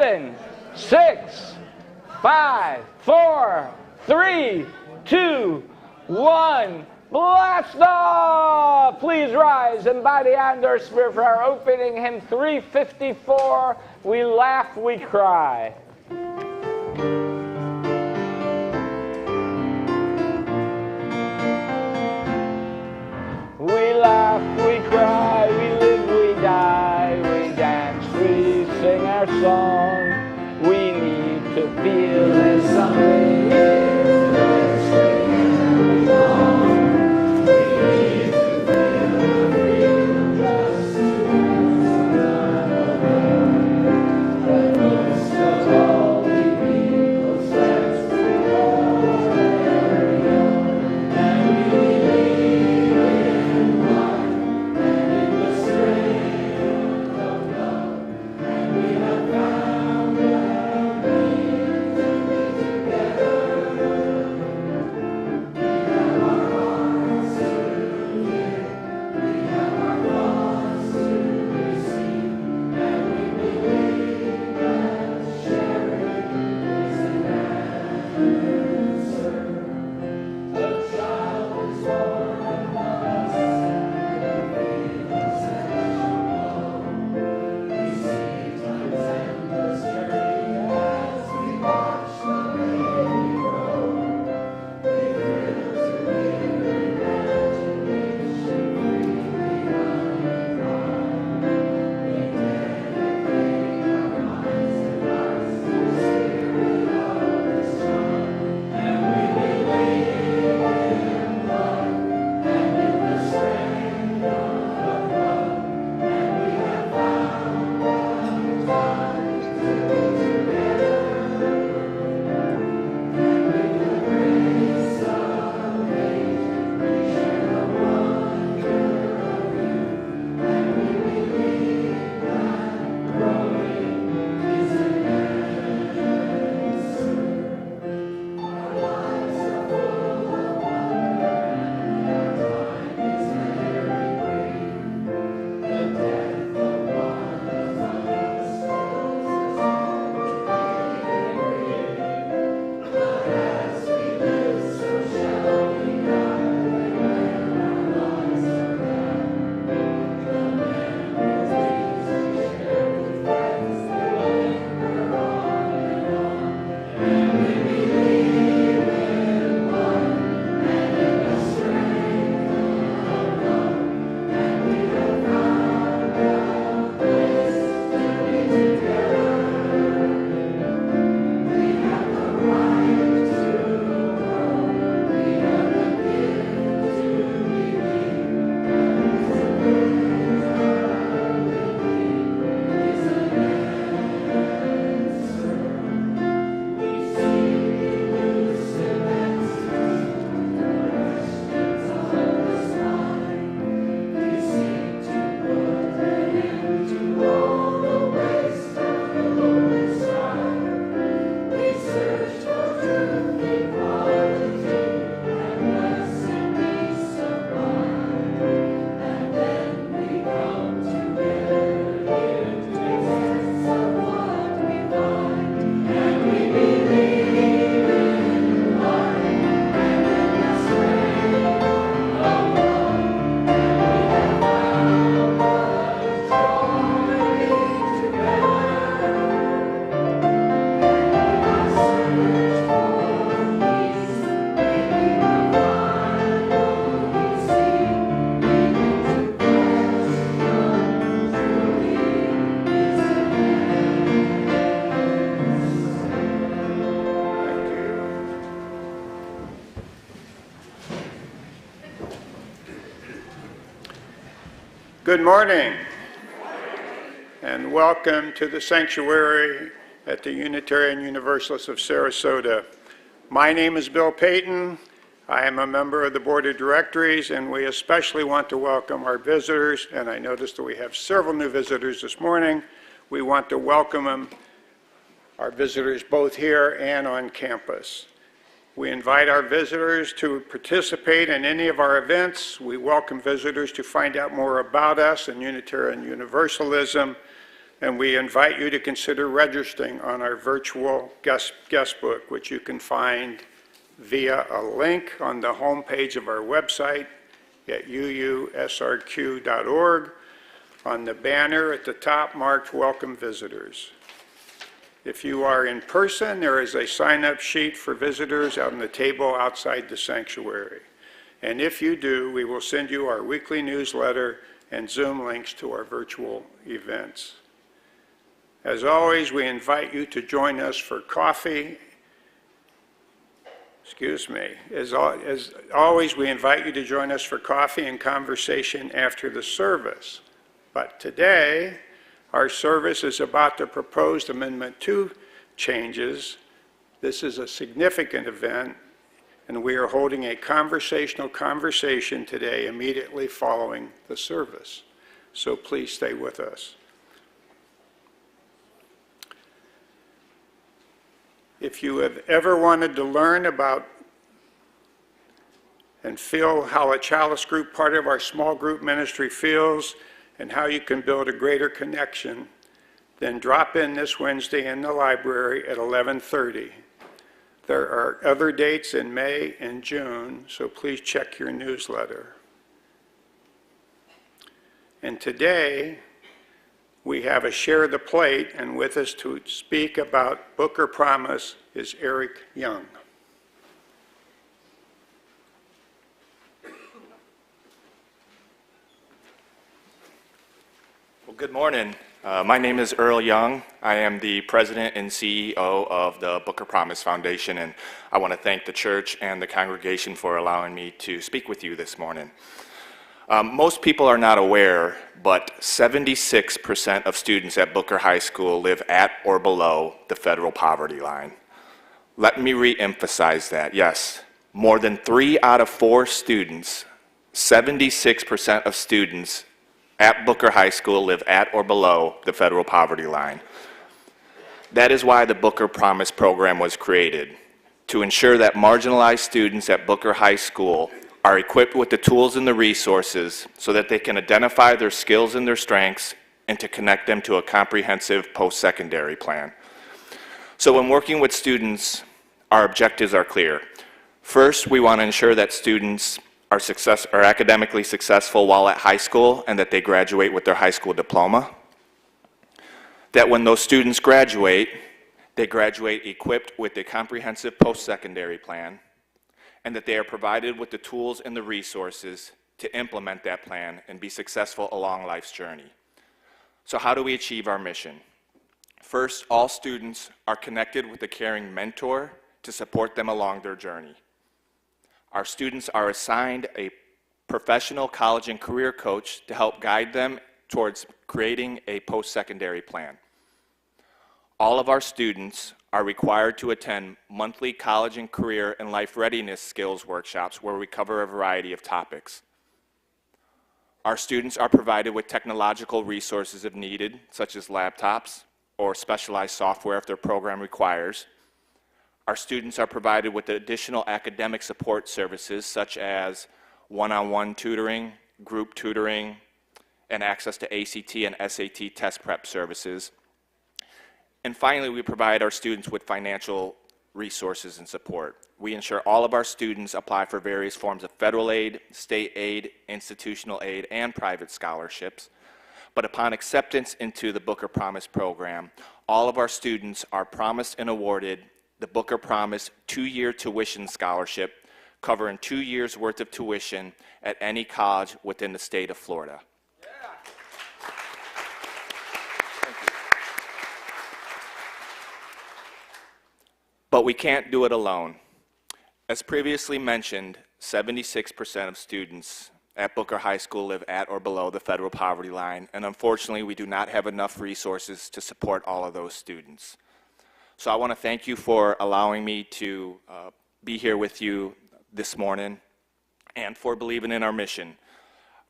7, 6, 5, 4, 3, 2, 1. Blast off! Please rise and by the Andor Spirit for our opening hymn 354, We Laugh, We Cry. We laugh, we cry, we live, we die, we dance, we sing our song. We need to feel there's something here. Good morning, and welcome to the sanctuary at the Unitarian Universalists of Sarasota. My name is Bill Payton. I am a member of the Board of Directories, and we especially want to welcome our visitors, and I noticed that we have several new visitors this morning. We want to welcome them, our visitors both here and on campus. We invite our visitors to participate in any of our events. We welcome visitors to find out more about us and Unitarian Universalism. and we invite you to consider registering on our virtual guest book, which you can find via a link on the homepage of our website at uusrq.org on the banner at the top marked Welcome Visitors. If you are in person, there is a sign-up sheet for visitors out on the table outside the sanctuary. And if you do, we will send you our weekly newsletter and Zoom links to our virtual events. As always, we invite you to join us for coffee. As always, we invite you to join us for coffee and conversation after the service. But today, our service is about the proposed Amendment 2 changes. This is a significant event, and we are holding a conversational conversation today immediately following the service. So please stay with us. If you have ever wanted to learn about and feel how a Chalice group, part of our small group ministry, feels and how you can build a greater connection, then drop in this Wednesday in the library at 11:30. There are other dates in May and June, so please check your newsletter. And today, we have a Share the Plate, and with us to speak about Booker Promise is Eric Young. Well, good morning. My name is Earl Young. I am the president and CEO of the Booker Promise Foundation, and I want to thank the church and the congregation for allowing me to speak with you this morning. Most people are not aware, but 76% of students at Booker High School live at or below the federal poverty line. Let me re-emphasize that. Yes, more than 3 out of 4 students, 76% of students at Booker High School live at or below the federal poverty line. That is why the Booker Promise program was created, to ensure that marginalized students at Booker High School are equipped with the tools and the resources so that they can identify their skills and their strengths and to connect them to a comprehensive post-secondary plan. So when working with students, our objectives are clear. First, we want to ensure that students are academically successful while at high school and that they graduate with their high school diploma. That when those students graduate, they graduate equipped with a comprehensive post-secondary plan, and that they are provided with the tools and the resources to implement that plan and be successful along life's journey. So how do we achieve our mission? First, all students are connected with a caring mentor to support them along their journey. Our students are assigned a professional college and career coach to help guide them towards creating a post-secondary plan. All of our students are required to attend monthly college and career and life readiness skills workshops where we cover a variety of topics. Our students are provided with technological resources if needed, such as laptops or specialized software if their program requires. Our students are provided with additional academic support services such as one-on-one tutoring, group tutoring, and access to ACT and SAT test prep services. And finally, we provide our students with financial resources and support. We ensure all of our students apply for various forms of federal aid, state aid, institutional aid, and private scholarships. But upon acceptance into the Booker Promise program, all of our students are promised and awarded the Booker Promise 2-year tuition scholarship, covering 2 years' worth of tuition at any college within the state of Florida. Yeah. Thank you. But we can't do it alone. As previously mentioned, 76% of students at Booker High School live at or below the federal poverty line, and unfortunately, we do not have enough resources to support all of those students. So I want to thank you for allowing me to be here with you this morning and for believing in our mission.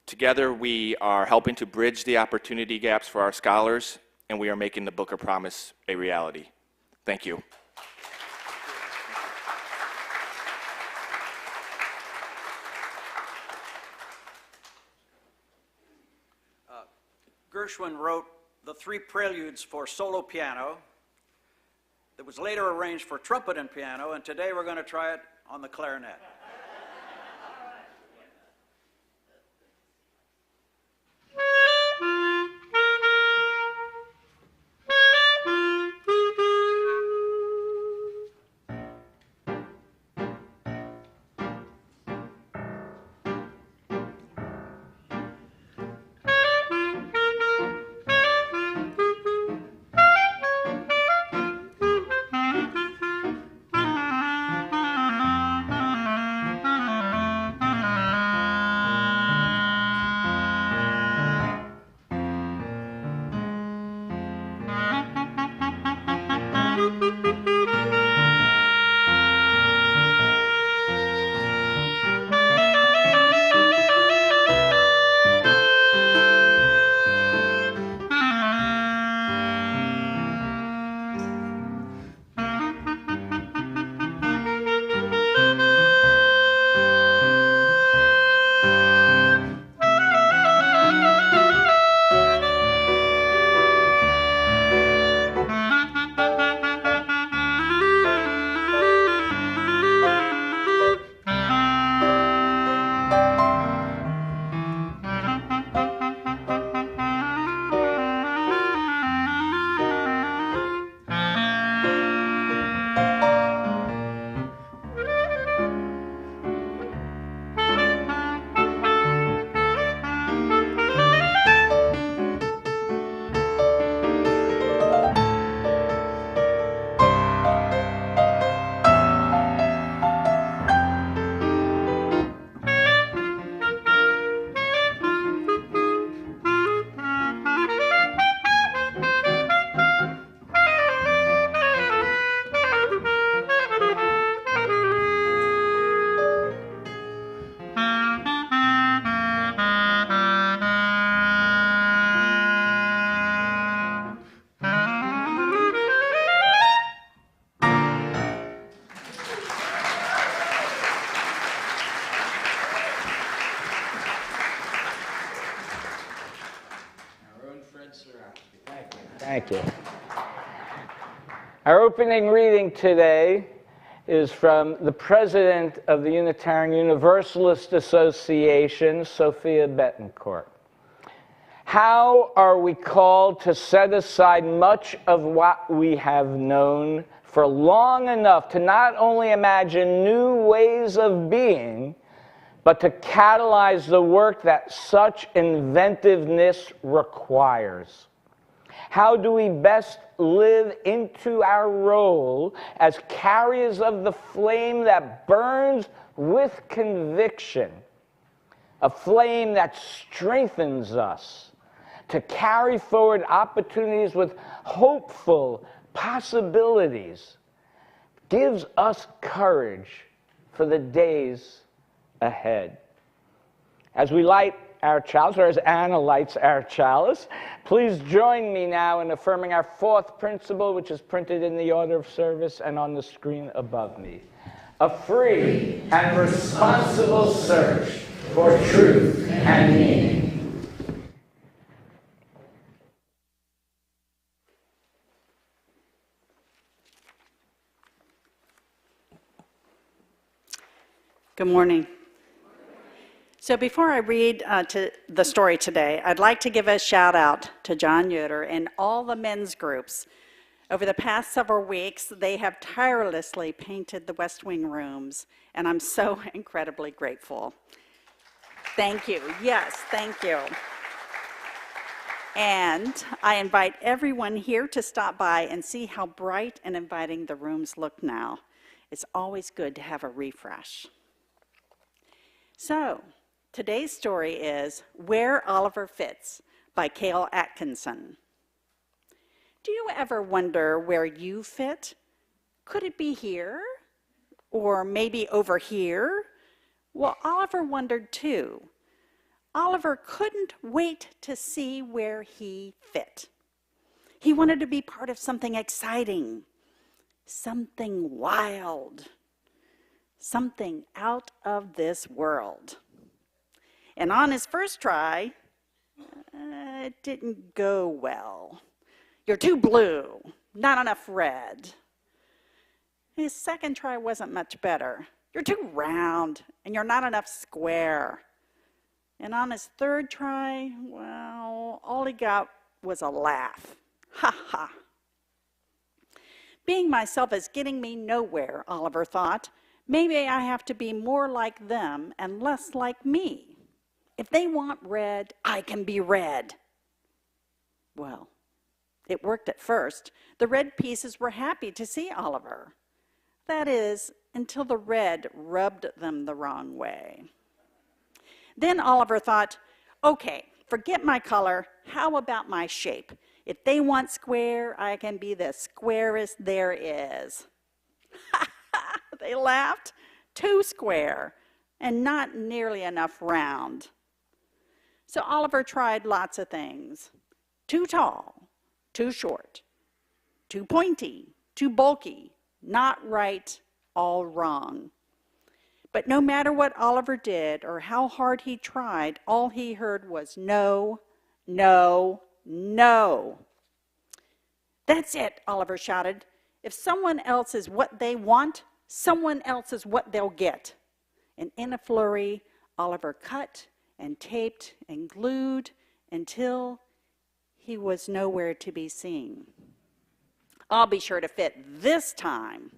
Together, we are helping to bridge the opportunity gaps for our scholars, and we are making the Booker Promise a reality. Thank you. Gershwin wrote the 3 Preludes for solo piano that was later arranged for trumpet and piano, and today we're going to try it on the clarinet. Thank you. Our opening reading today is from the president of the Unitarian Universalist Association, Sofia Bettencourt. How are we called to set aside much of what we have known for long enough to not only imagine new ways of being, but to catalyze the work that such inventiveness requires? How do we best live into our role as carriers of the flame that burns with conviction, a flame that strengthens us to carry forward opportunities with hopeful possibilities, gives us courage for the days ahead? As we light our chalice, or as Anna lights our chalice, please join me now in affirming our fourth principle, which is printed in the order of service and on the screen above me. A free and responsible search for truth and meaning. Good morning. So before I read to the story today, I'd like to give a shout out to John Yoder and all the men's groups. Over the past several weeks, they have tirelessly painted the West Wing rooms, and I'm so incredibly grateful. Thank you. Yes, thank you. And I invite everyone here to stop by and see how bright and inviting the rooms look now. It's always good to have a refresh. So, today's story is Where Oliver Fits by Cale Atkinson. Do you ever wonder where you fit? Could it be here? Or maybe over here? Well, Oliver wondered too. Oliver couldn't wait to see where he fit. He wanted to be part of something exciting, something wild, something out of this world. And on his first try, It didn't go well. You're too blue, not enough red. His second try wasn't much better. You're too round, and you're not enough square. And on his third try, well, all he got was a laugh. Ha ha. Being myself is getting me nowhere, Oliver thought. Maybe I have to be more like them and less like me. If they want red, I can be red. Well, it worked at first. The red pieces were happy to see Oliver. That is, until the red rubbed them the wrong way. Then Oliver thought, okay, forget my color. How about my shape? If they want square, I can be the squarest there is. They laughed. Too square and not nearly enough round. So Oliver tried lots of things. Too tall, too short, too pointy, too bulky, not right, all wrong. But no matter what Oliver did or how hard he tried, all he heard was no, no, no. That's it, Oliver shouted. If someone else is what they want, someone else is what they'll get. And in a flurry, Oliver cut and taped and glued until he was nowhere to be seen. I'll be sure to fit this time.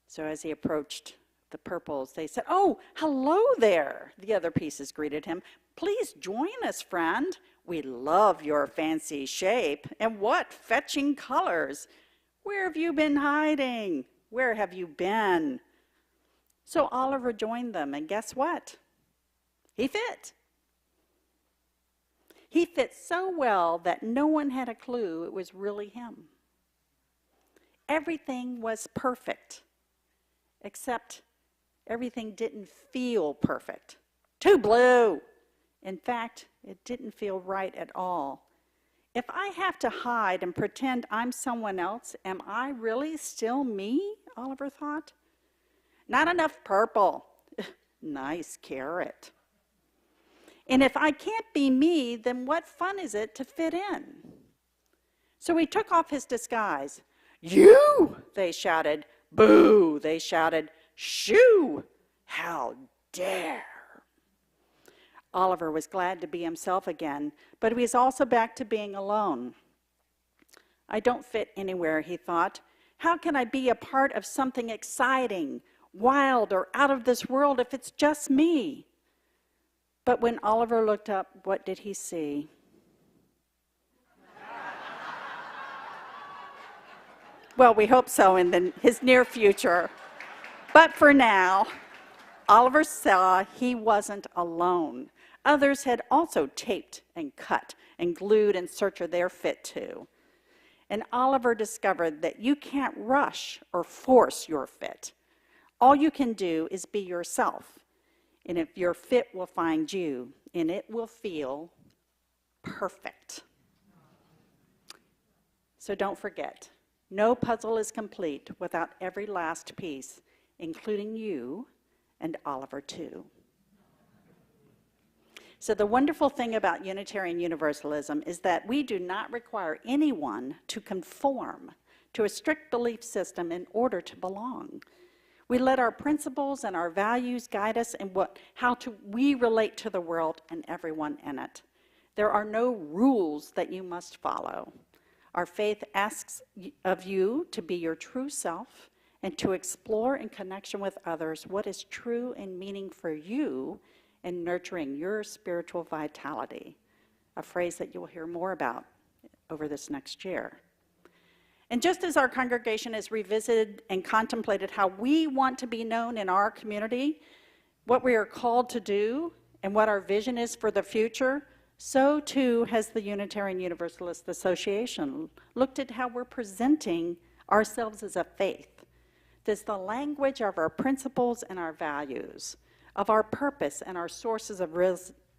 So as he approached the purples, they said, "Oh, hello there." The other pieces greeted him. "Please join us, friend. We love your fancy shape. And what fetching colors. Where have you been hiding? Where have you been?" So Oliver joined them, and guess what? He fit. He fit so well that no one had a clue it was really him. Everything was perfect, except everything didn't feel perfect. Too blue. In fact, it didn't feel right at all. If I have to hide and pretend I'm someone else, am I really still me? Oliver thought. Not enough purple. Nice carrot. And if I can't be me, then what fun is it to fit in? So he took off his disguise. "You!" they shouted. "Boo!" they shouted. "Shoo! How dare!" Oliver was glad to be himself again, but he was also back to being alone. I don't fit anywhere, he thought. How can I be a part of something exciting, wild, or out of this world if it's just me? But when Oliver looked up, what did he see? Well, we hope so in his near future. But for now, Oliver saw he wasn't alone. Others had also taped and cut and glued in search of their fit too. And Oliver discovered that you can't rush or force your fit. All you can do is be yourself. And if your fit will find you, and it will feel perfect. So don't forget, no puzzle is complete without every last piece, including you and Oliver too. So the wonderful thing about Unitarian Universalism is that we do not require anyone to conform to a strict belief system in order to belong. We let our principles and our values guide us in how we relate to the world and everyone in it. There are no rules that you must follow. Our faith asks of you to be your true self and to explore in connection with others what is true and meaning for you in nurturing your spiritual vitality, a phrase that you'll hear more about over this next year. And just as our congregation has revisited and contemplated how we want to be known in our community, what we are called to do, and what our vision is for the future, so too has the Unitarian Universalist Association looked at how we're presenting ourselves as a faith. Does the language of our principles and our values, of our purpose and our sources of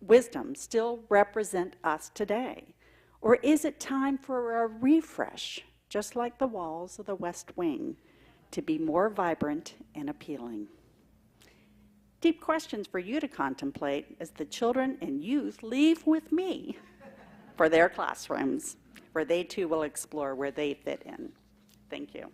wisdom still represent us today? Or is it time for a refresh, just like the walls of the West Wing, to be more vibrant and appealing? Deep questions for you to contemplate as the children and youth leave with me for their classrooms, where they too will explore where they fit in. Thank you.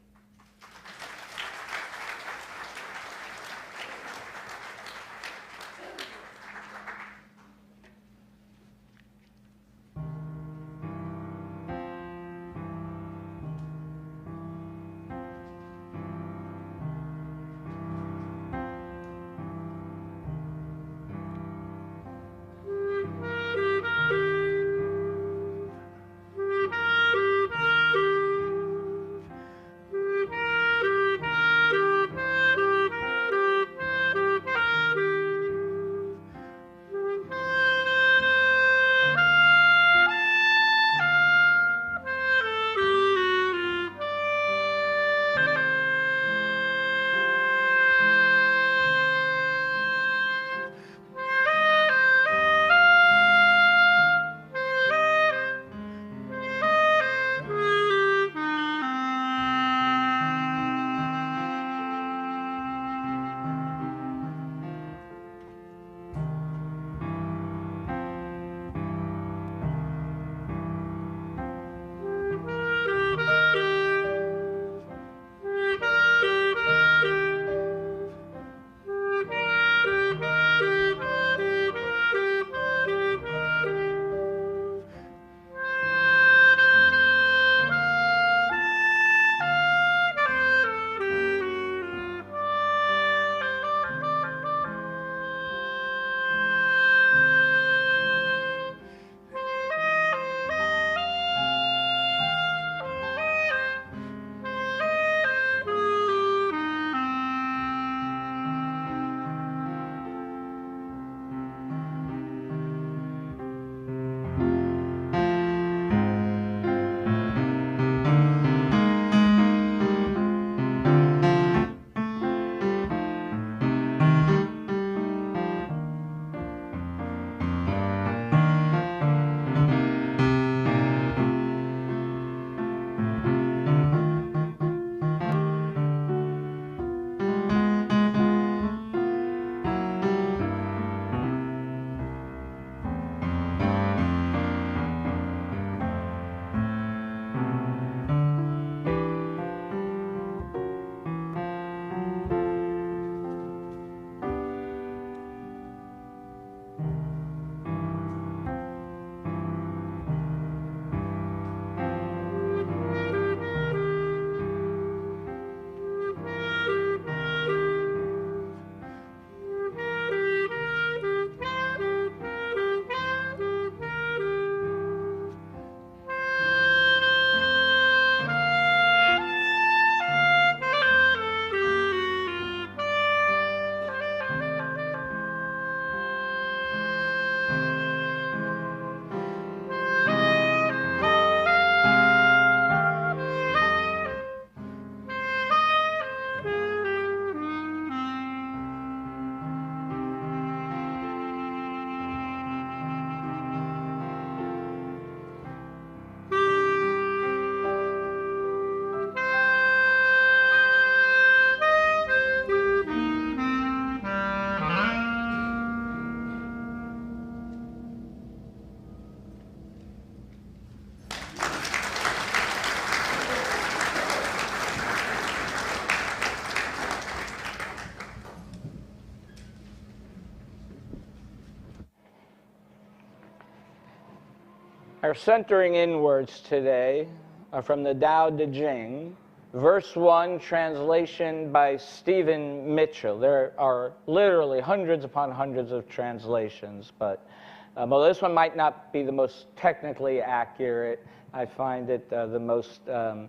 Our centering inwards today are from the Tao Te Ching, verse 1, translation by Stephen Mitchell. There are literally hundreds upon hundreds of translations, but well, this one might not be the most technically accurate. I find it the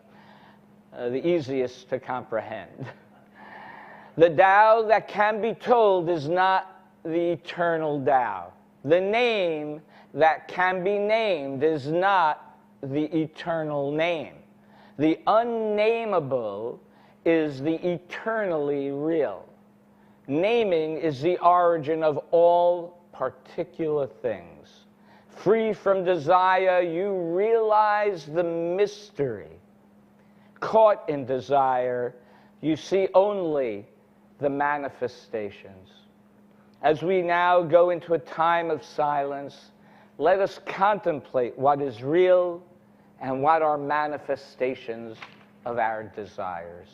easiest to comprehend. The Tao that can be told is not the eternal Tao. The name that can be named is not the eternal name. The unnameable is the eternally real. Naming is the origin of all particular things. Free from desire, you realize the mystery. Caught in desire, you see only the manifestations. As we now go into a time of silence, let us contemplate what is real and what are manifestations of our desires.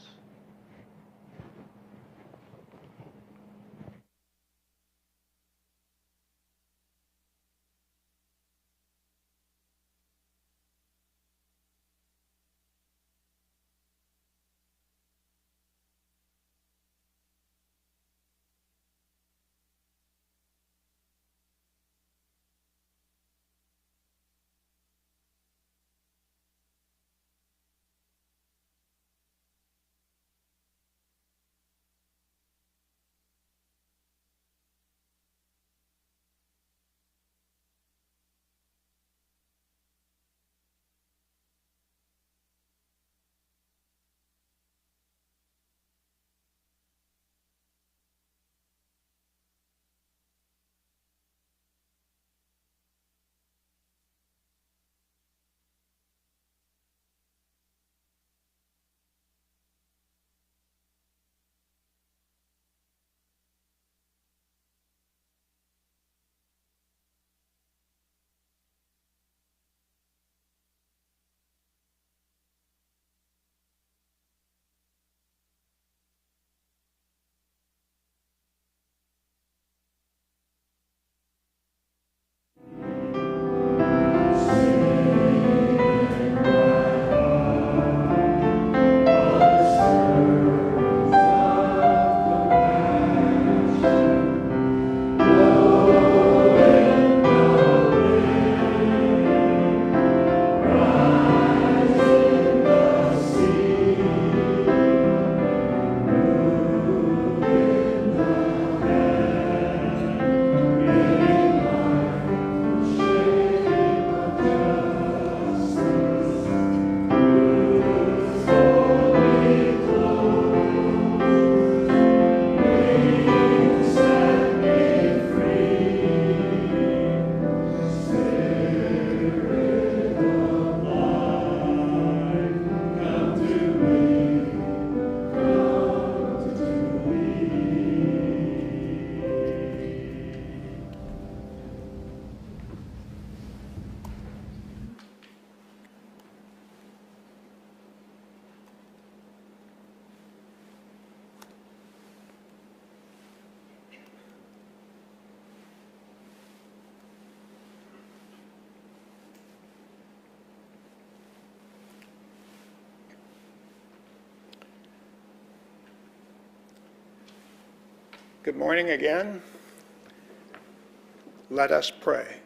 Good morning again. Let us pray.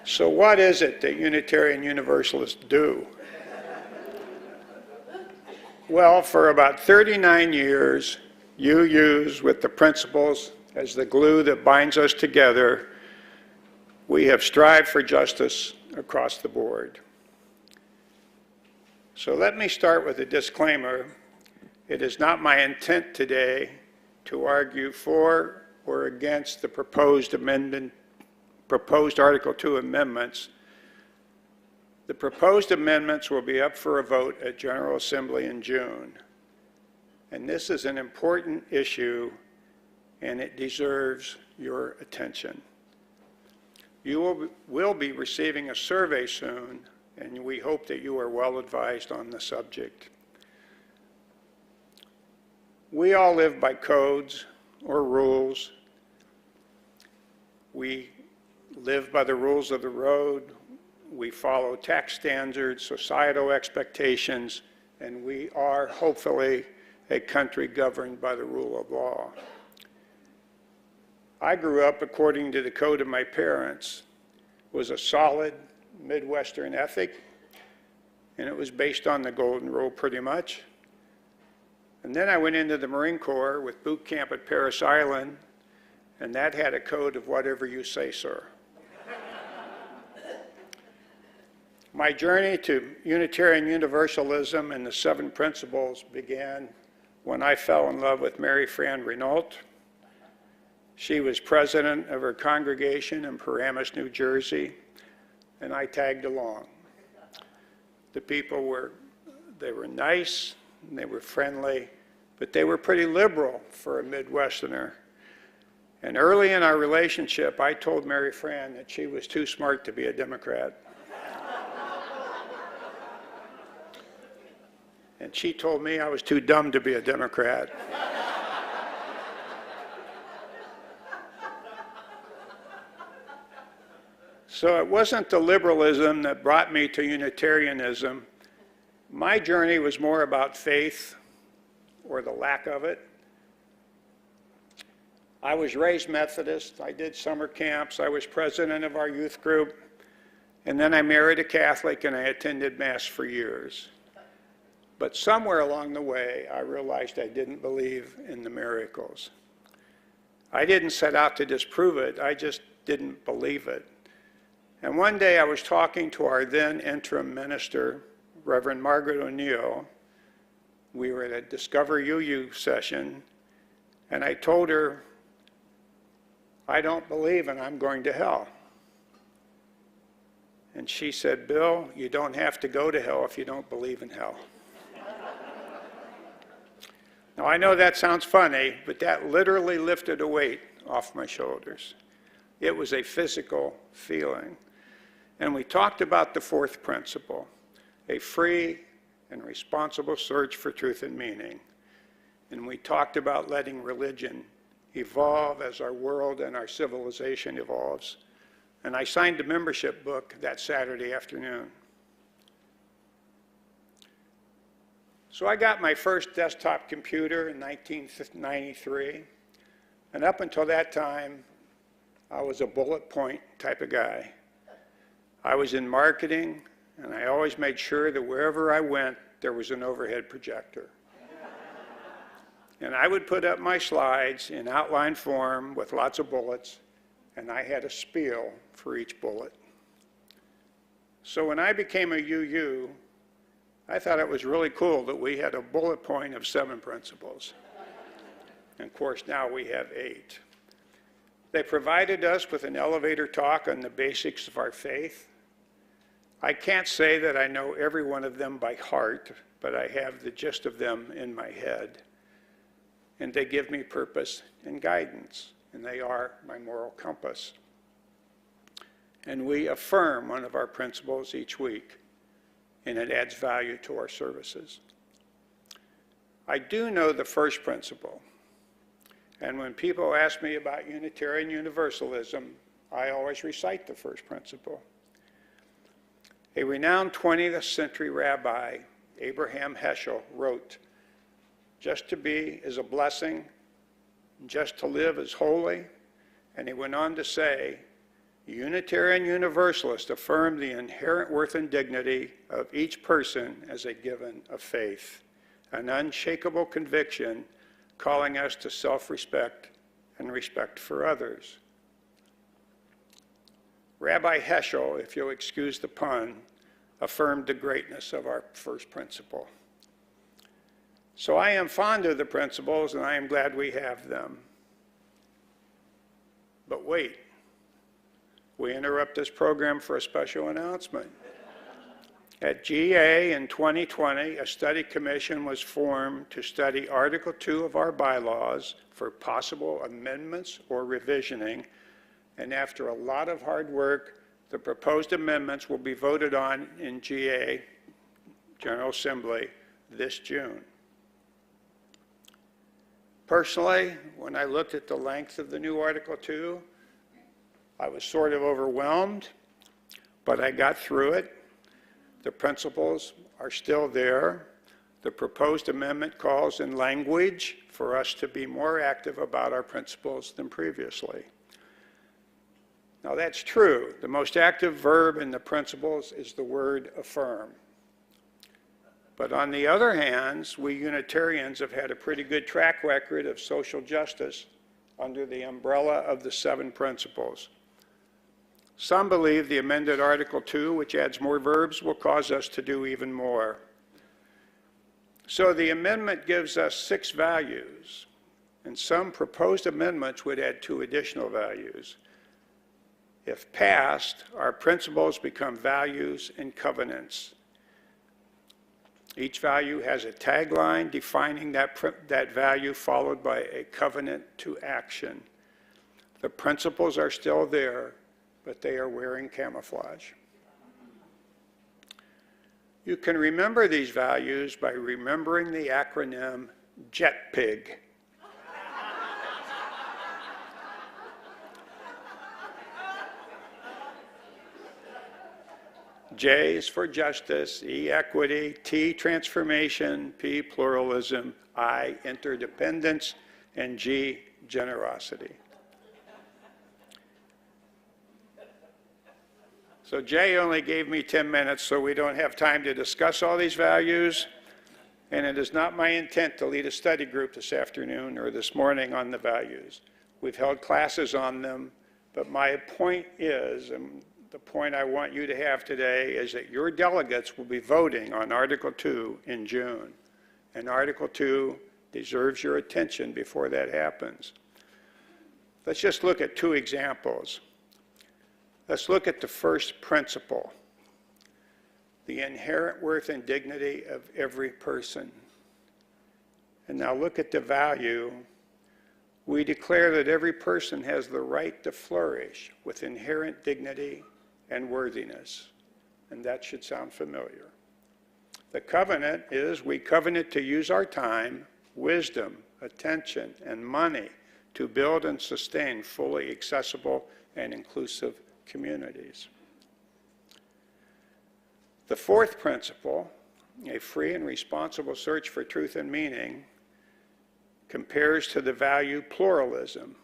So what is it that Unitarian Universalists do? Well, for about 39 years, you use with the principles as the glue that binds us together. We have strived for justice across the board. So let me start with a disclaimer. It is not my intent today to argue for or against the proposed Article 2 amendments. The proposed amendments will be up for a vote at General Assembly in June. And this is an important issue, and it deserves your attention. You will be receiving a survey soon, and we hope that you are well advised on the subject. We all live by codes or rules. We live by the rules of the road. We follow tax standards, societal expectations, and we are hopefully a country governed by the rule of law. I grew up according to the code of my parents. It was a solid Midwestern ethic, and it was based on the Golden Rule pretty much. And then I went into the Marine Corps with boot camp at Parris Island, and that had a code of whatever you say, sir. My journey to Unitarian Universalism and the 7 principles began when I fell in love with Mary Fran Renault. She was president of her congregation in Paramus, New Jersey, and I tagged along. The people were nice, and they were friendly, but they were pretty liberal for a Midwesterner. And early in our relationship, I told Mary Fran that she was too smart to be a Democrat. And she told me I was too dumb to be a Democrat. So it wasn't the liberalism that brought me to Unitarianism. My journey was more about faith, or the lack of it. I was raised Methodist. I did summer camps. I was president of our youth group. And then I married a Catholic, and I attended Mass for years. But somewhere along the way, I realized I didn't believe in the miracles. I didn't set out to disprove it. I just didn't believe it. And one day I was talking to our then interim minister, Reverend Margaret O'Neill. We were at a Discover UU session, and I told her, I don't believe and I'm going to hell. And she said, Bill, you don't have to go to hell if you don't believe in hell. Now, I know that sounds funny, but that literally lifted a weight off my shoulders. It was a physical feeling. And we talked about the fourth principle, a free and responsible search for truth and meaning. And we talked about letting religion evolve as our world and our civilization evolves. And I signed a membership book that Saturday afternoon. So I got my first desktop computer in 1993. And up until that time, I was a bullet point type of guy. I was in marketing, and I always made sure that wherever I went, there was an overhead projector. And I would put up my slides in outline form with lots of bullets, and I had a spiel for each bullet. So when I became a UU, I thought it was really cool that we had a bullet point of 7 principles. And of course, now we have 8. They provided us with an elevator talk on the basics of our faith. I can't say that I know every one of them by heart, but I have the gist of them in my head. And they give me purpose and guidance, and they are my moral compass. And we affirm one of our principles each week, and it adds value to our services. I do know the first principle, and when people ask me about Unitarian Universalism, I always recite the first principle. A renowned 20th century rabbi, Abraham Heschel, wrote, "Just to be is a blessing, just to live is holy," and he went on to say, Unitarian Universalists affirm the inherent worth and dignity of each person as a given of faith, an unshakable conviction calling us to self-respect and respect for others. Rabbi Heschel, if you'll excuse the pun, affirmed the greatness of our first principle. So I am fond of the principles, and I am glad we have them. But wait, we interrupt this program for a special announcement. At GA in 2020, a study commission was formed to study Article 2 of our bylaws for possible amendments or revisioning. And after a lot of hard work, the proposed amendments will be voted on in GA, General Assembly, this June. Personally, when I looked at the length of the new Article 2, I was sort of overwhelmed, but I got through it. The principles are still there. The proposed amendment calls in language for us to be more active about our principles than previously. Now that's true. The most active verb in the principles is the word affirm. But on the other hand, we Unitarians have had a pretty good track record of social justice under the umbrella of the 7 principles. Some believe the amended Article 2, which adds more verbs, will cause us to do even more. So the amendment gives us 6 values, and some proposed amendments would add 2 additional values. If passed, our principles become values and covenants. Each value has a tagline defining that value, followed by a covenant to action. The principles are still there, but they are wearing camouflage. You can remember these values by remembering the acronym JETPIG. J is for justice, E equity, T transformation, P pluralism, I interdependence, and G generosity. So Jay only gave me 10 minutes, so we don't have time to discuss all these values. And it is not my intent to lead a study group this afternoon or this morning on the values. We've held classes on them, but my point is, and the point I want you to have today, is that your delegates will be voting on Article 2 in June. And Article 2 deserves your attention before that happens. Let's just look at 2 examples. Let's look at the first principle, the inherent worth and dignity of every person. And now look at the value. We declare that every person has the right to flourish with inherent dignity and worthiness. And that should sound familiar. The covenant is we covenant to use our time, wisdom, attention, and money to build and sustain fully accessible and inclusive communities. The fourth principle, a free and responsible search for truth and meaning, compares to the value pluralism.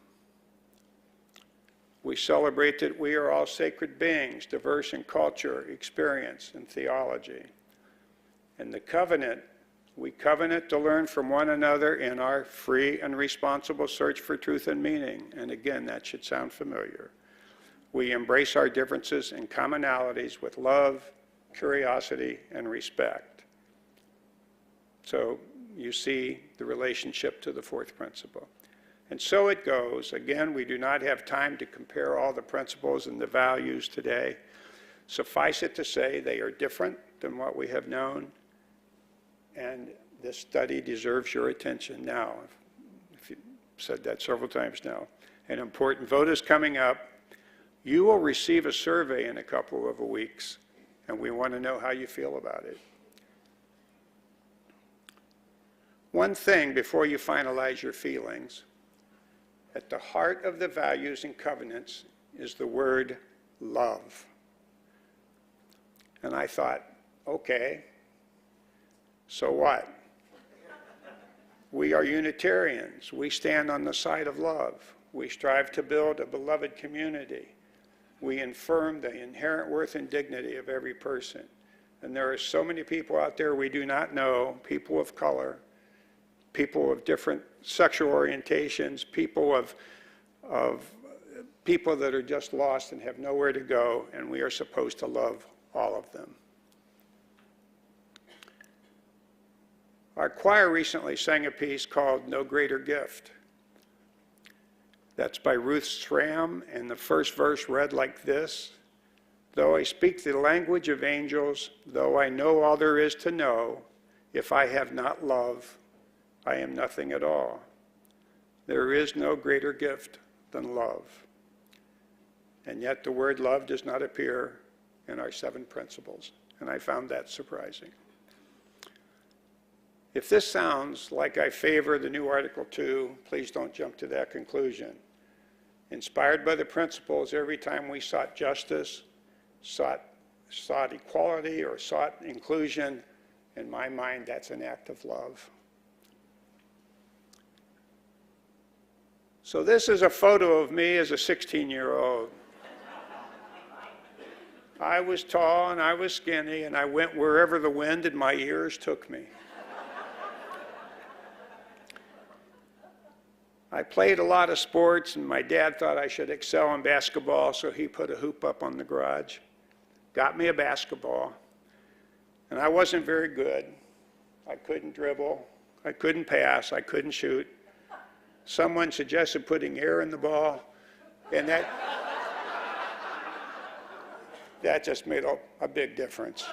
We celebrate that we are all sacred beings, diverse in culture, experience, and theology. And the covenant, we covenant to learn from one another in our free and responsible search for truth and meaning. And again, that should sound familiar. We embrace our differences and commonalities with love, curiosity, and respect. So you see the relationship to the fourth principle. And so it goes. Again, we do not have time to compare all the principles and the values today. Suffice it to say, they are different than what we have known, and this study deserves your attention now. If you said that several times now. An important vote is coming up. You will receive a survey in a couple of weeks, and we want to know how you feel about it. One thing before you finalize your feelings: at the heart of the values and covenants is the word love. And I thought, okay, so what? We are Unitarians. We stand on the side of love. We strive to build a beloved community. We affirm the inherent worth and dignity of every person. And there are so many people out there we do not know, people of color, people of different sexual orientations, people that are just lost and have nowhere to go, and we are supposed to love all of them. Our choir recently sang a piece called No Greater Gift. That's by Ruth Schramm, and the first verse read like this: though I speak the language of angels, though I know all there is to know, if I have not love, I am nothing at all. There is no greater gift than love. And yet the word love does not appear in our 7 principles, and I found that surprising. If this sounds like I favor the new Article 2, please don't jump to that conclusion. Inspired by the principles, every time we sought justice, sought equality, or sought inclusion, in my mind, that's an act of love. So this is a photo of me as a 16-year-old. I was tall and I was skinny, and I went wherever the wind and my ears took me. I played a lot of sports, and my dad thought I should excel in basketball, so he put a hoop up on the garage, got me a basketball, and I wasn't very good. I couldn't dribble, I couldn't pass, I couldn't shoot. someone suggested putting air in the ball, and that just made a big difference.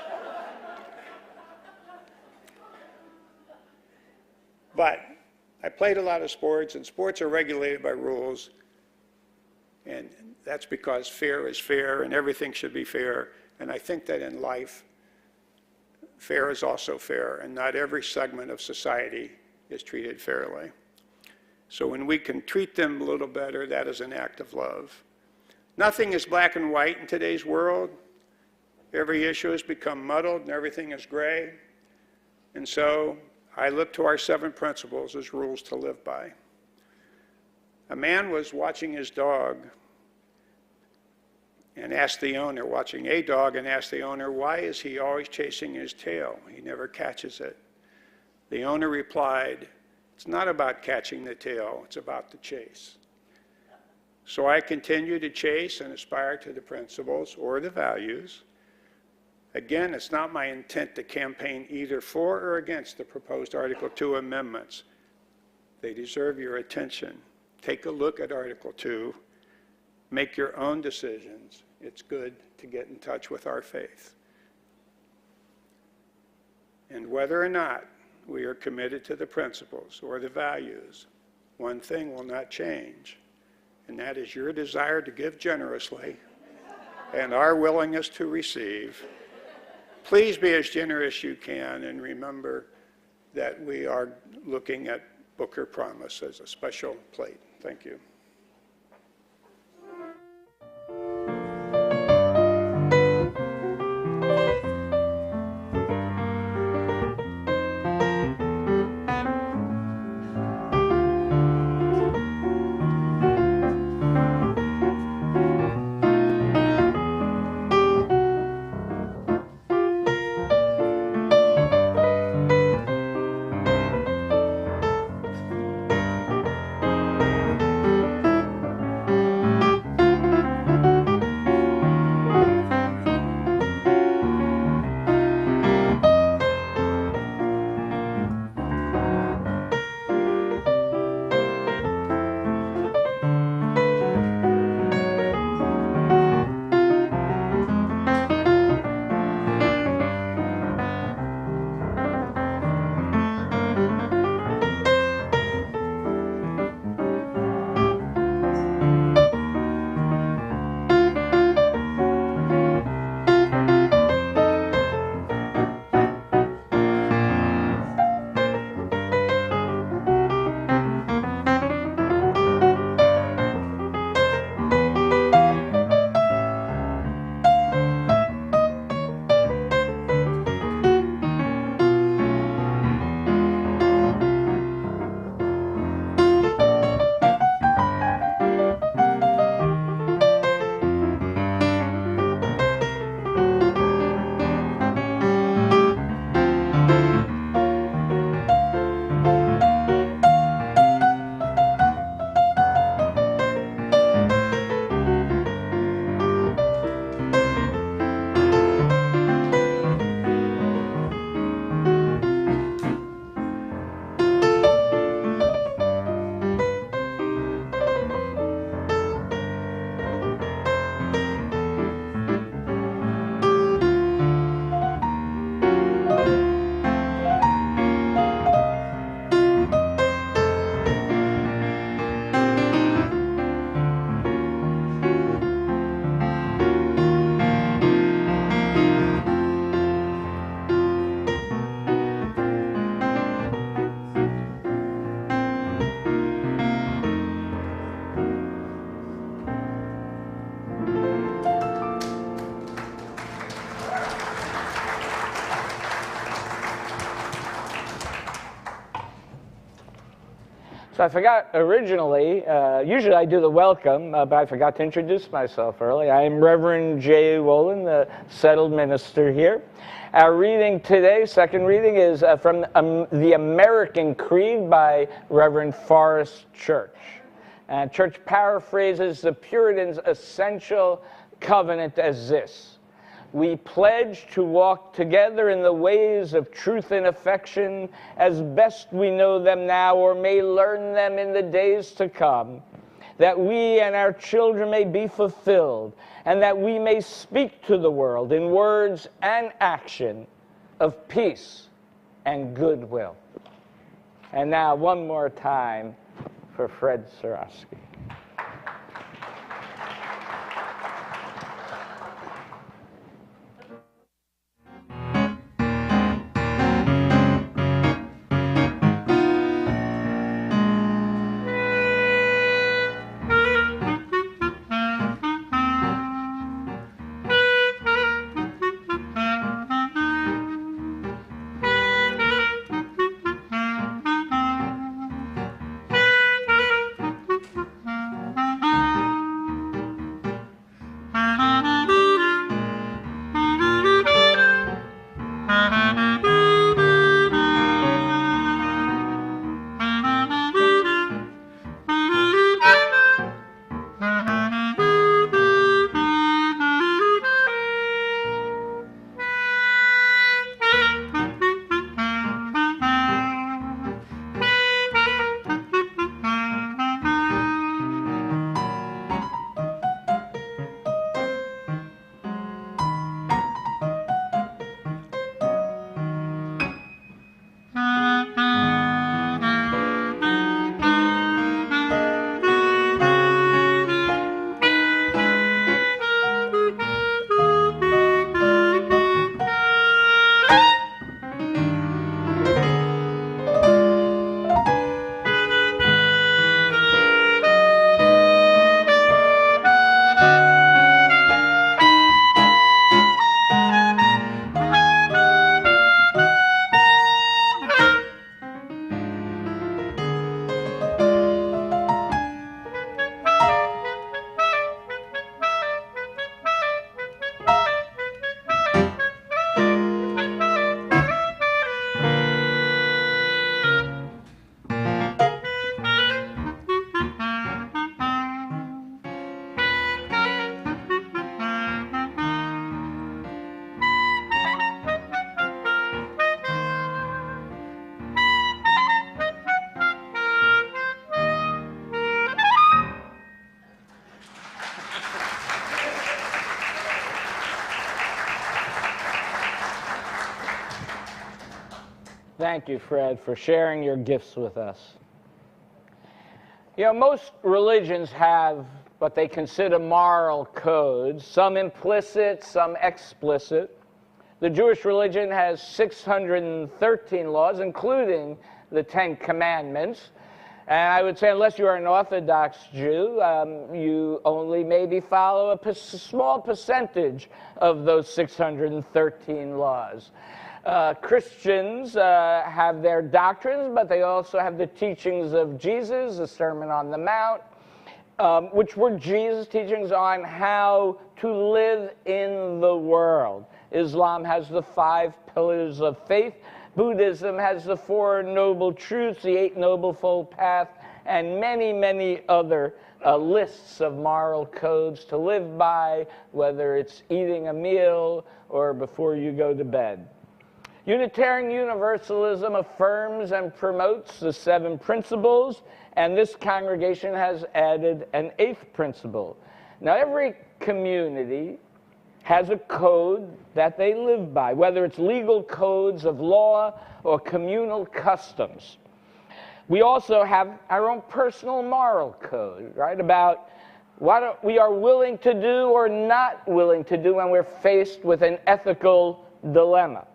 But I played a lot of sports, and sports are regulated by rules, and that's because fair is fair, and everything should be fair. And I think that in life, fair is also fair, and not every segment of society is treated fairly. So when we can treat them a little better, that is an act of love. Nothing is black and white in today's world. Every issue has become muddled, and everything is gray. And so I look to our 7 principles as rules to live by. A man was watching his dog and asked the owner, watching a dog, and asked the owner, why is he always chasing his tail? He never catches it. The owner replied, it's not about catching the tail, it's about the chase. So I continue to chase and aspire to the principles or the values. Again, it's not my intent to campaign either for or against the proposed Article 2 amendments. They deserve your attention. Take a look at Article 2. Make your own decisions. It's good to get in touch with our faith. And whether or not we are committed to the principles or the values, one thing will not change, and that is your desire to give generously and our willingness to receive. Please be as generous as you can, and remember that we are looking at Booker Promise as a special plate. Thank you. So I forgot originally, usually I do the welcome, but I forgot to introduce myself early. I am Reverend J. Wolin, the settled minister here. Our reading today, second reading, is from the American Creed by Reverend Forrest Church. Church paraphrases the Puritans' essential covenant as this: we pledge to walk together in the ways of truth and affection as best we know them now or may learn them in the days to come, that we and our children may be fulfilled, and that we may speak to the world in words and action of peace and goodwill. And now, one more time for Fred Sirasky. Thank you, Fred, for sharing your gifts with us. You know, most religions have what they consider moral codes, some implicit, some explicit. The Jewish religion has 613 laws, including the 10 Commandments. And I would say, unless you are an Orthodox Jew, you only maybe follow a small percentage of those 613 laws. Christians have their doctrines, but they also have the teachings of Jesus, the Sermon on the Mount, which were Jesus' teachings on how to live in the world. Islam has the 5 pillars of faith. Buddhism has the 4 noble truths, the 8 noble-fold path, and many, many other lists of moral codes to live by, whether it's eating a meal or before you go to bed. Unitarian Universalism affirms and promotes the 7 principles, and this congregation has added an 8th principle. Now, every community has a code that they live by, whether it's legal codes of law or communal customs. We also have our own personal moral code, right, about what we are willing to do or not willing to do when we're faced with an ethical dilemma.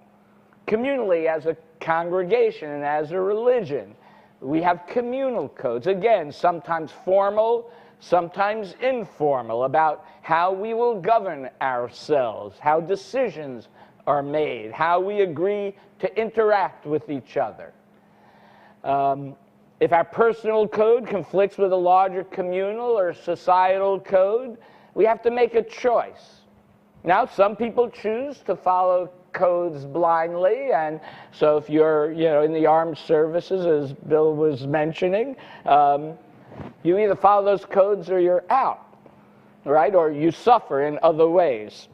Communally, as a congregation and as a religion, we have communal codes, again, sometimes formal, sometimes informal, about how we will govern ourselves, how decisions are made, how we agree to interact with each other. If our personal code conflicts with a larger communal or societal code, we have to make a choice. Now, some people choose to follow codes blindly, and so if you're, in the armed services, as Bill was mentioning, you either follow those codes or you're out, right? Or you suffer in other ways.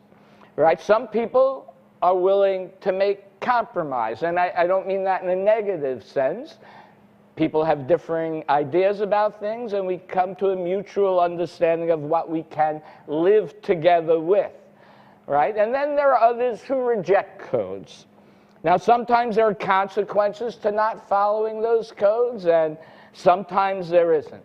right? Some people are willing to make compromise, and I don't mean that in a negative sense. People have differing ideas about things, and we come to a mutual understanding of what we can live together with, right? And then there are others who reject codes. Now, sometimes there are consequences to not following those codes, and sometimes there isn't.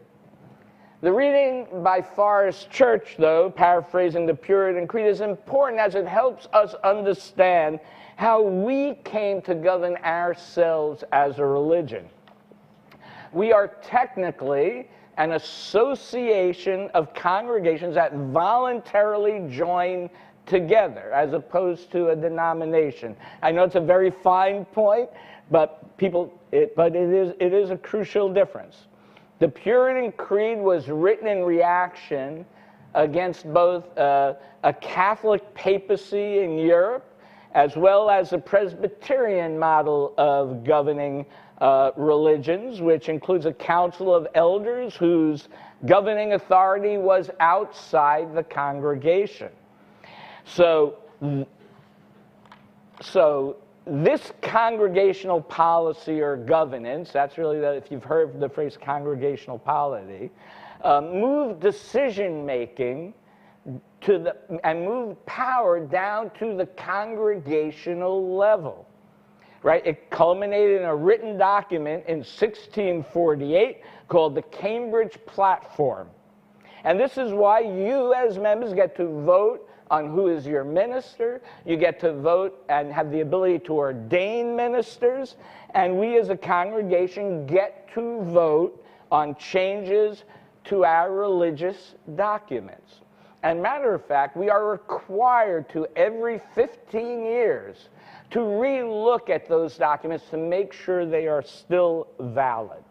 The reading by Forest Church, though, paraphrasing the Puritan Creed, is important as it helps us understand how we came to govern ourselves as a religion. We are technically an association of congregations that voluntarily join together, as opposed to a denomination. I know it's a very fine point, but it is a crucial difference. The Puritan Creed was written in reaction against both a Catholic papacy in Europe, as well as a Presbyterian model of governing religions, which includes a council of elders whose governing authority was outside the congregation. So this congregational policy or governance, that's really, if you've heard the phrase congregational polity, moved decision-making and moved power down to the congregational level, right? It culminated in a written document in 1648 called the Cambridge Platform. And this is why you as members get to vote on who is your minister. You get to vote and have the ability to ordain ministers. And we as a congregation get to vote on changes to our religious documents. And matter of fact, we are required to, every 15 years, to re-look at those documents to make sure they are still valid.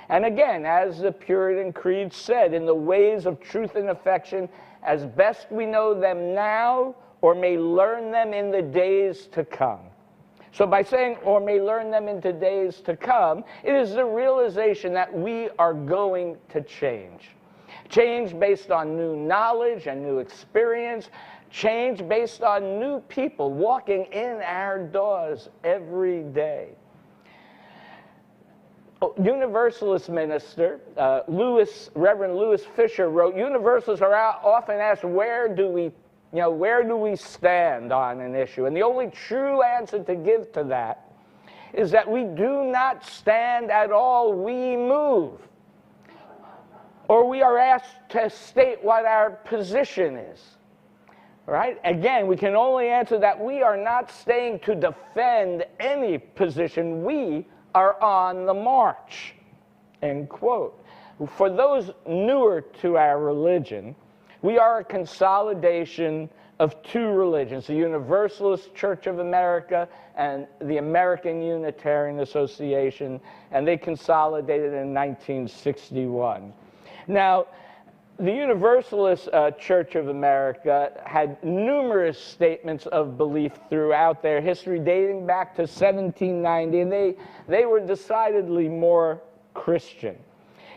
And again, as the Puritan Creed said, in the ways of truth and affection, as best we know them now, or may learn them in the days to come. So by saying, or may learn them in the days to come, it is the realization that we are going to change. Change based on new knowledge and new experience. Change based on new people walking in our doors every day. Universalist minister, Reverend Lewis Fisher wrote, Universalists are often asked, where do we stand on an issue? And the only true answer to give to that is that we do not stand at all, we move. Or we are asked to state what our position is. Right? Again, we can only answer that we are not staying to defend any position. We are on the march, end quote. For those newer to our religion, we are a consolidation of two religions, the Universalist Church of America and the American Unitarian Association, and they consolidated in 1961. Now, the Universalist Church of America had numerous statements of belief throughout their history, dating back to 1790, and they were decidedly more Christian.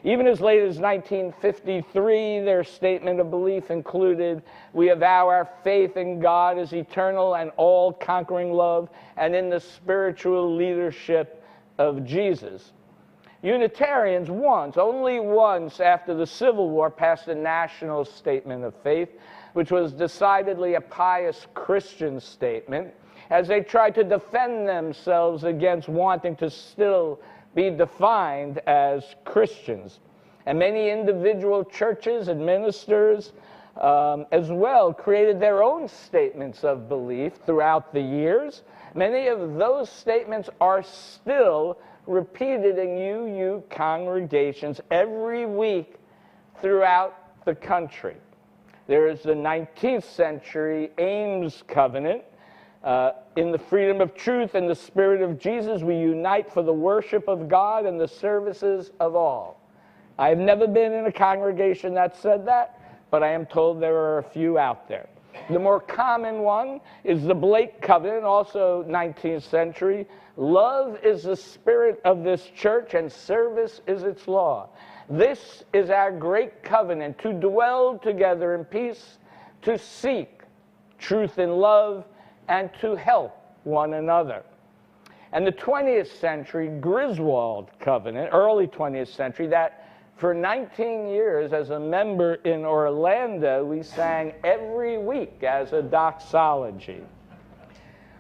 Even as late as 1953, their statement of belief included, we avow our faith in God as eternal and all-conquering love, and in the spiritual leadership of Jesus. Unitarians only once after the Civil War passed a national statement of faith, which was decidedly a pious Christian statement, as they tried to defend themselves against wanting to still be defined as Christians. And many individual churches and ministers as well created their own statements of belief throughout the years. Many of those statements are still repeated in UU congregations every week throughout the country. There is the 19th century Ames Covenant. In the freedom of truth and the spirit of Jesus, we unite for the worship of God and the services of all. I have never been in a congregation that said that, but I am told there are a few out there. The more common one is the Blake Covenant, also 19th century. Love is the spirit of this church, and service is its law. This is our great covenant, to dwell together in peace, to seek truth in love, and to help one another. And the 20th century Griswold Covenant, early 20th century, that for 19 years as a member in Orlando, we sang every week as a doxology.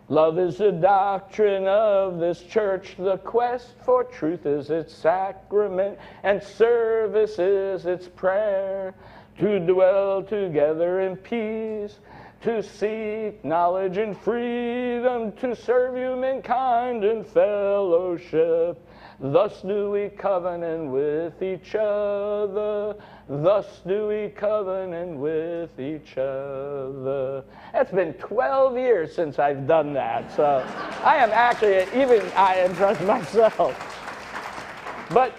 Love is the doctrine of this church, the quest for truth is its sacrament, and service is its prayer, to dwell together in peace, to seek knowledge and freedom, to serve humankind in fellowship. Thus do we covenant with each other. Thus do we covenant with each other. It's been 12 years since I've done that, so I am actually, I impressed myself. But,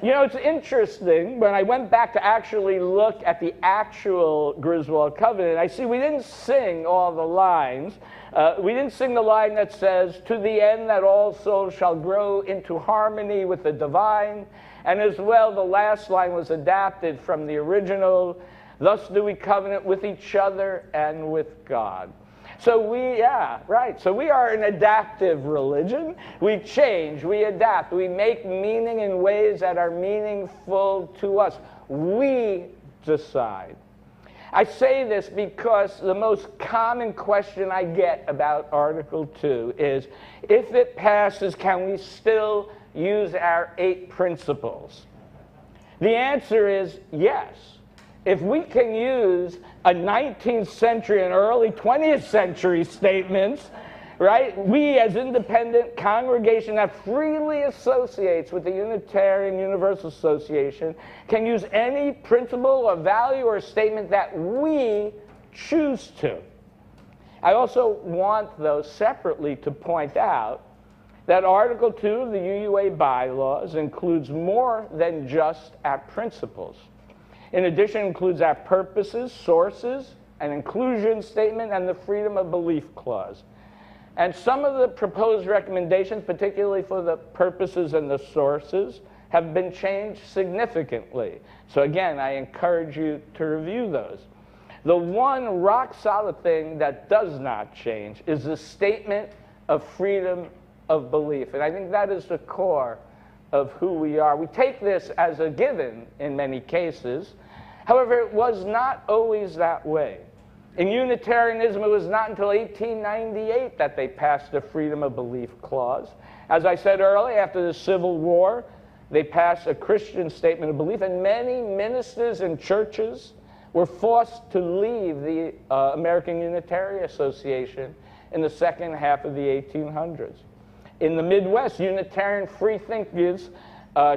you know, it's interesting, when I went back to actually look at the actual Griswold Covenant, I see we didn't sing all the lines. We didn't sing the line that says, to the end that all souls shall grow into harmony with the divine. And as well, the last line was adapted from the original, thus do we covenant with each other and with God. So so we are an adaptive religion. We change, we adapt, we make meaning in ways that are meaningful to us. We decide. I say this because the most common question I get about Article 2 is, if it passes, can we still use our 8 principles? The answer is yes. If we can use a 19th century and early 20th century statements, right, we as independent congregation that freely associates with the Unitarian Universalist Association can use any principle or value or statement that we choose to. I also want, though, separately to point out that Article 2 of the UUA bylaws includes more than just our principles. In addition, it includes our purposes, sources, an inclusion statement, and the freedom of belief clause. And some of the proposed recommendations, particularly for the purposes and the sources, have been changed significantly. So again, I encourage you to review those. The one rock-solid thing that does not change is the statement of freedom of belief. And I think that is the core of who we are. We take this as a given in many cases. However, it was not always that way. In Unitarianism, it was not until 1898 that they passed the Freedom of Belief Clause. As I said earlier, after the Civil War, they passed a Christian statement of belief, and many ministers and churches were forced to leave the American Unitarian Association in the second half of the 1800s. In the Midwest, Unitarian freethinkers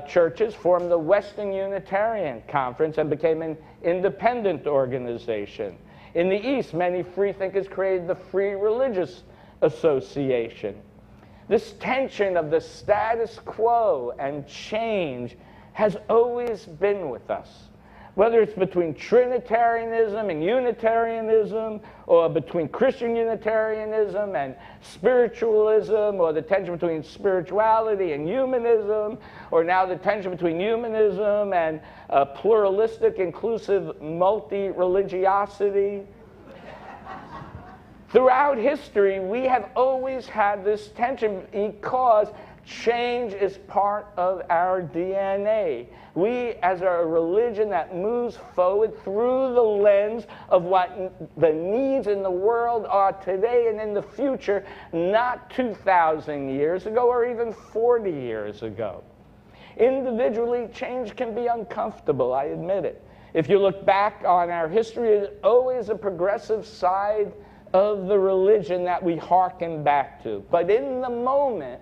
churches formed the Western Unitarian Conference and became an independent organization. In the East, many freethinkers created the Free Religious Association. This tension of the status quo and change has always been with us. Whether it's between Trinitarianism and Unitarianism, or between Christian Unitarianism and spiritualism, or the tension between spirituality and humanism, or now the tension between humanism and pluralistic, inclusive, multi-religiosity. Throughout history, we have always had this tension because change is part of our DNA. We, as a religion that moves forward through the lens of what the needs in the world are today and in the future, not 2,000 years ago or even 40 years ago. Individually, change can be uncomfortable, I admit it. If you look back on our history, it's always a progressive side of the religion that we hearken back to. But in the moment,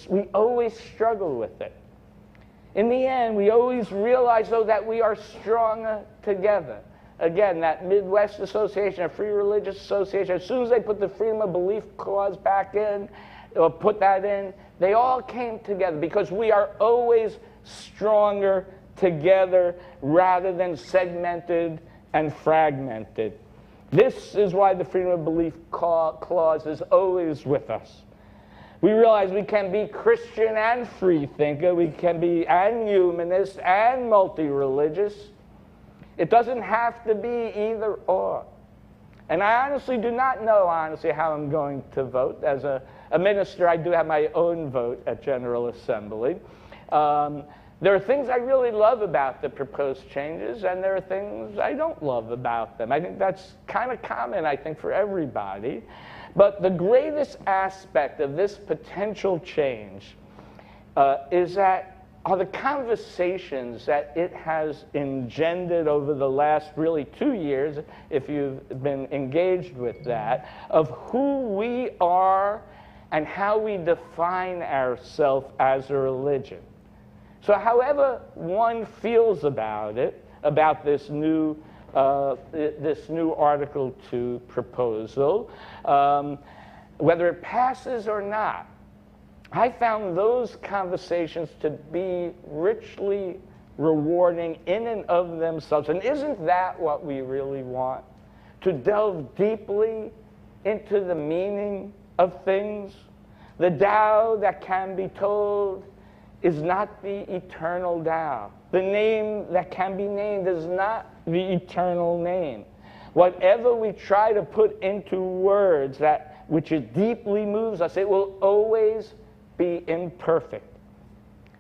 we always struggle with it. In the end, we always realize, though, that we are stronger together. Again, that Midwest Association, a Free Religious Association, as soon as they put the Freedom of Belief Clause back in, or put that in, they all came together because we are always stronger together rather than segmented and fragmented. This is why the Freedom of Belief Clause is always with us. We realize we can be Christian and free thinker, we can be and humanist and multi-religious. It doesn't have to be either or. And I honestly do not know, how I'm going to vote. As a minister, I do have my own vote at General Assembly. There are things I really love about the proposed changes, and there are things I don't love about them. I think that's kind of common, for everybody. But the greatest aspect of this potential change are the conversations that it has engendered over the last really 2 years, if you've been engaged with that, of who we are and how we define ourselves as a religion. So however one feels about it, about this new Article 2 proposal, whether it passes or not, I found those conversations to be richly rewarding in and of themselves. And isn't that what we really want? To delve deeply into the meaning of things? The Tao that can be told is not the eternal Tao. The name that can be named is not the eternal name. Whatever we try to put into words which it deeply moves us, it will always be imperfect.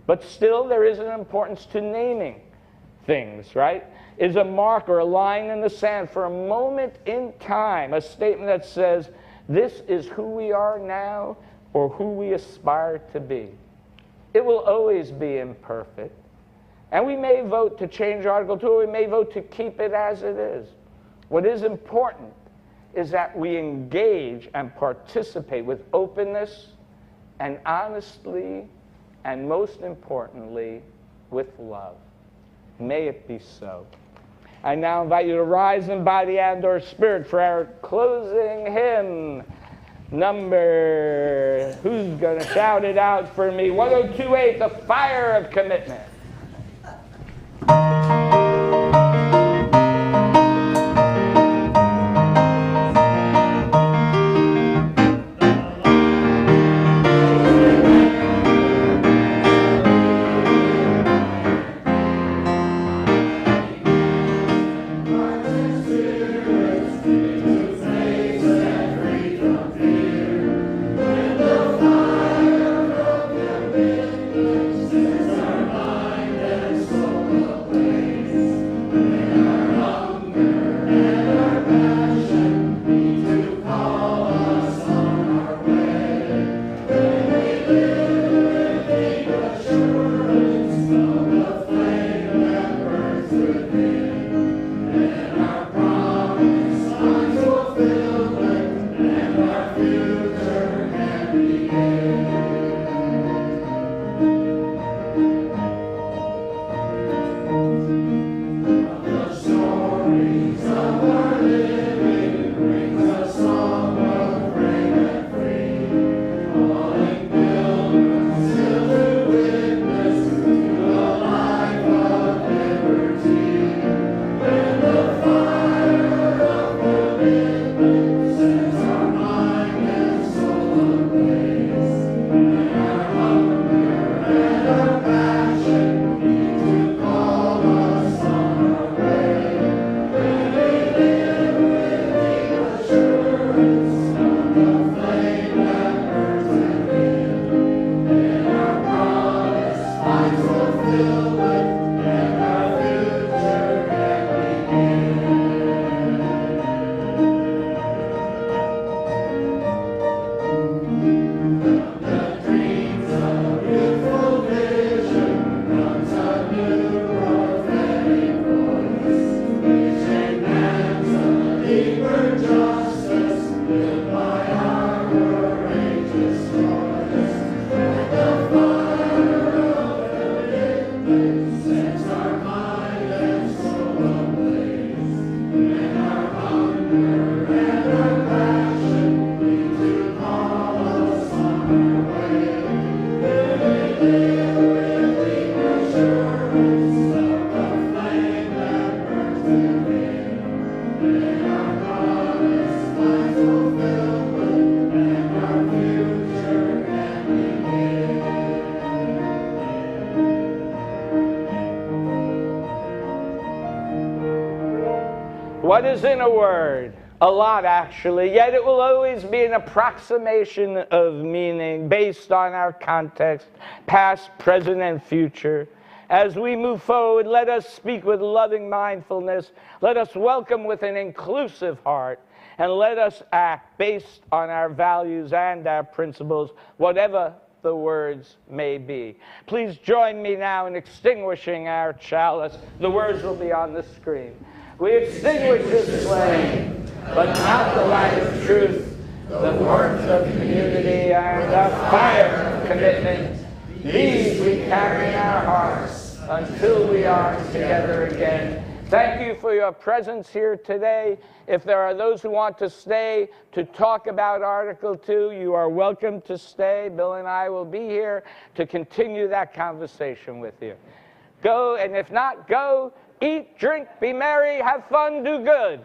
But still, there is an importance to naming things, right? Is a mark or a line in the sand for a moment in time, a statement that says, this is who we are now or who we aspire to be. It will always be imperfect. And we may vote to change Article 2, or we may vote to keep it as it is. What is important is that we engage and participate with openness and honestly, and most importantly, with love. May it be so. I now invite you to rise in body and or spirit for our closing hymn. Number, who's going to shout it out for me? 1028, The Fire of Commitment. What is in a word? A lot, actually, yet it will always be an approximation of meaning based on our context, past, present, and future. As we move forward, let us speak with loving mindfulness. Let us welcome with an inclusive heart. And let us act based on our values and our principles, whatever the words may be. Please join me now in extinguishing our chalice. The words will be on the screen. We extinguish this flame, but not the light of truth, the warmth of community and the fire of commitment. These we carry in our hearts until we are together again. Thank you for your presence here today. If there are those who want to stay to talk about Article 2, you are welcome to stay. Bill and I will be here to continue that conversation with you. Go, and if not, go, eat, drink, be merry, have fun, do good.